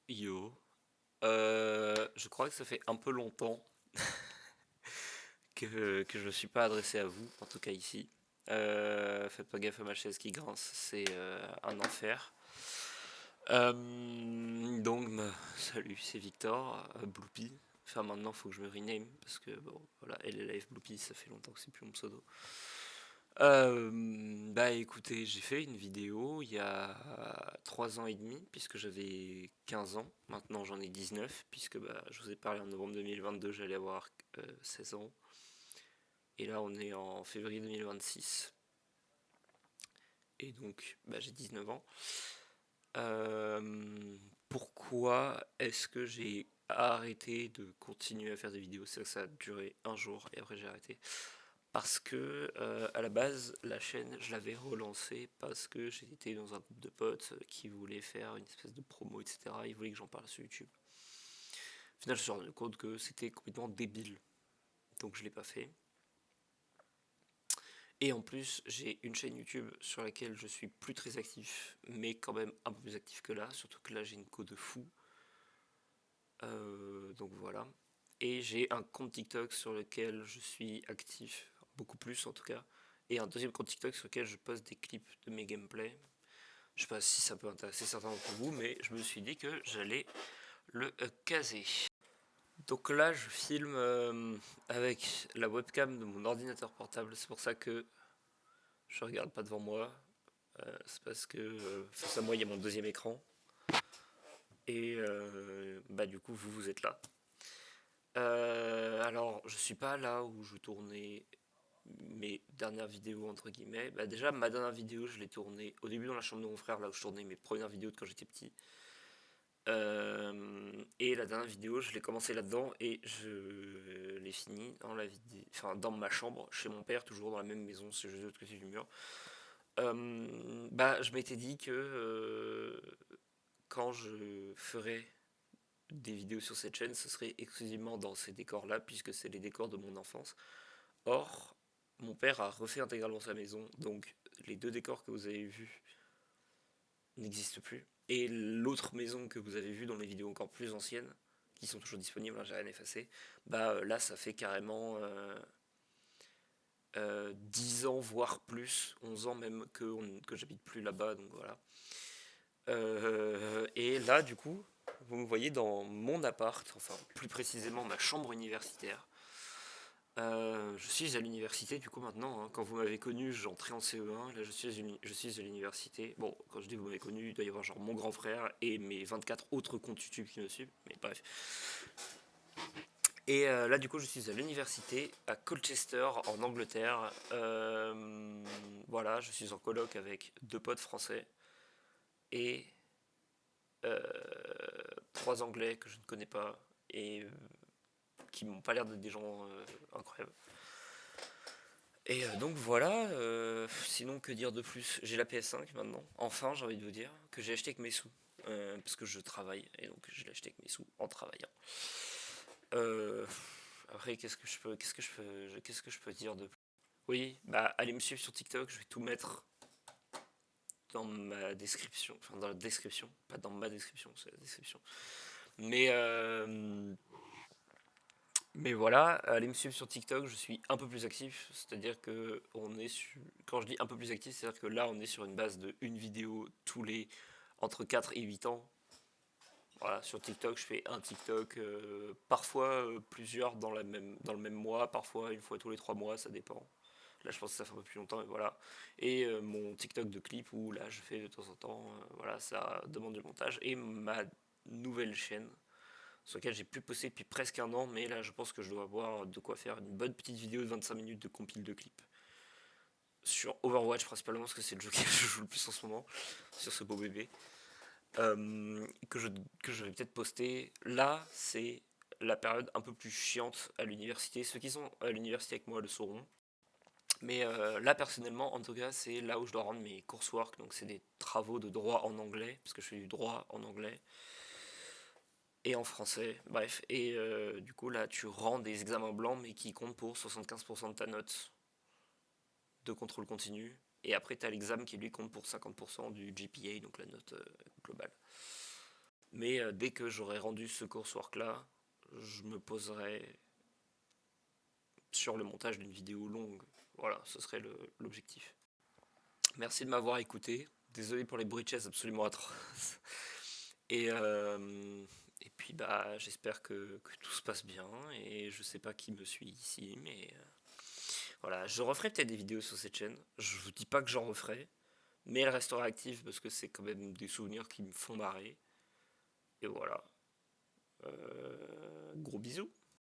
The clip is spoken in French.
Yo, je crois que ça fait un peu longtemps que je ne suis pas adressé à vous, en tout cas ici. Faites pas gaffe à ma chaise qui grince, c'est un enfer. Salut, c'est Victor, Bloopy. Enfin, maintenant, faut que je me rename parce que bon, voilà, LLF Bloopy, ça fait longtemps que c'est plus mon pseudo. Bah écoutez, j'ai fait une vidéo il y a 3 ans et demi, puisque j'avais 15 ans. Maintenant j'en ai 19, puisque bah, je vous ai parlé en novembre 2022, j'allais avoir 16 ans. Et là on est en février 2026. Et donc bah, j'ai 19 ans. Pourquoi est-ce que j'ai arrêté de continuer à faire des vidéos? C'est que ça a duré un jour et après j'ai arrêté. Parce que à la base, la chaîne, je l'avais relancée parce que j'étais dans un groupe de potes qui voulaient faire une espèce de promo, etc. Ils voulaient que j'en parle sur YouTube. Au final, je me suis rendu compte que c'était complètement débile. Donc je l'ai pas fait. Et en plus, j'ai une chaîne YouTube sur laquelle je suis plus très actif, mais quand même un peu plus actif que là. Surtout que là, j'ai une co de fou. Donc voilà. Et j'ai un compte TikTok sur lequel je suis actif, beaucoup plus en tout cas. Et un deuxième compte TikTok sur lequel je poste des clips de mes gameplays. Je sais pas si ça peut intéresser certains d'entre vous, mais je me suis dit que j'allais le caser. Donc là, je filme avec la webcam de mon ordinateur portable. C'est pour ça que je regarde pas devant moi. C'est parce que face à moi, il y a mon deuxième écran. Et bah du coup, vous êtes là. Alors, je suis pas là où je tournais mes dernières vidéos, entre guillemets. Bah déjà, ma dernière vidéo, je l'ai tournée au début dans la chambre de mon frère, là où je tournais mes premières vidéos de quand j'étais petit. Et la dernière vidéo, je l'ai commencé là-dedans et je l'ai fini dans la vidéo, enfin dans ma chambre, chez mon père, toujours dans la même maison, c'est juste de l'autre côté du mur. Bah, je m'étais dit que quand je ferais des vidéos sur cette chaîne, ce serait exclusivement dans ces décors-là, puisque c'est les décors de mon enfance. Or, mon père a refait intégralement sa maison, donc les deux décors que vous avez vus n'existent plus. Et l'autre maison que vous avez vue dans les vidéos encore plus anciennes, qui sont toujours disponibles, hein, j'ai rien effacé, bah là ça fait carrément 10 ans, voire plus, 11 ans même que j'habite plus là-bas, donc voilà. Et là du coup, vous me voyez dans mon appart, enfin plus précisément ma chambre universitaire. Je suis à l'université du coup maintenant, hein. Quand vous m'avez connu, j'entrais en CE1, là je suis à l'université. Bon, quand je dis vous m'avez connu, il doit y avoir genre mon grand frère et mes 24 autres comptes YouTube qui me suivent, mais bref. Et là du coup je suis à l'université à Colchester en Angleterre. Voilà, je suis en coloc avec deux potes français et euh, trois anglais que je ne connais pas et qui m'ont pas l'air d'être des gens incroyables. Et donc voilà, sinon que dire de plus? J'ai la PS5 maintenant, enfin j'ai envie de vous dire, que j'ai acheté avec mes sous. Parce que je travaille, et donc je l'ai acheté avec mes sous en travaillant. Euh, Après, qu'est-ce que je peux dire de plus? Oui, bah allez me suivre sur TikTok, je vais tout mettre dans ma description, enfin dans la description, pas dans ma description, c'est la description. Mais Mais voilà, allez me suivre sur TikTok, je suis un peu plus actif, c'est-à-dire que quand je dis un peu plus actif, c'est-à-dire que là on est sur une base de une vidéo tous les entre 4 et 8 ans. Voilà, sur TikTok, je fais un TikTok, parfois plusieurs dans le même mois, parfois une fois tous les 3 mois, ça dépend. Là, je pense que ça fait un peu plus longtemps, mais voilà. Et mon TikTok de clip où là, je fais de temps en temps, voilà, ça demande du montage. Et ma nouvelle chaîne, sur laquelle j'ai pu poster depuis presque un an, mais là je pense que je dois avoir de quoi faire une bonne petite vidéo de 25 minutes de compile de clips. Sur Overwatch principalement, parce que c'est le jeu que je joue le plus en ce moment, sur ce beau bébé. Que, je, que je vais peut-être poster. Là, c'est la période un peu plus chiante à l'université. Ceux qui sont à l'université avec moi le sauront. Mais là, personnellement, en tout cas, c'est là où je dois rendre mes coursework. Donc, c'est des travaux de droit en anglais, parce que je fais du droit en anglais. Et en français, bref. Et du coup, là, tu rends des examens blancs, mais qui comptent pour 75% de ta note de contrôle continu. Et après, tu as l'examen qui lui compte pour 50% du GPA, donc la note globale. Mais dès que j'aurai rendu ce coursework là, je me poserai sur le montage d'une vidéo longue. Voilà, ce serait l'objectif. Merci de m'avoir écouté. Désolé pour les bruits de chaise absolument atroces. Et puis bah j'espère que tout se passe bien. Et je sais pas qui me suit ici, mais voilà, je referai peut-être des vidéos sur cette chaîne. Je vous dis pas que j'en referai, mais elle restera active parce que c'est quand même des souvenirs qui me font marrer. Et voilà. Gros bisous.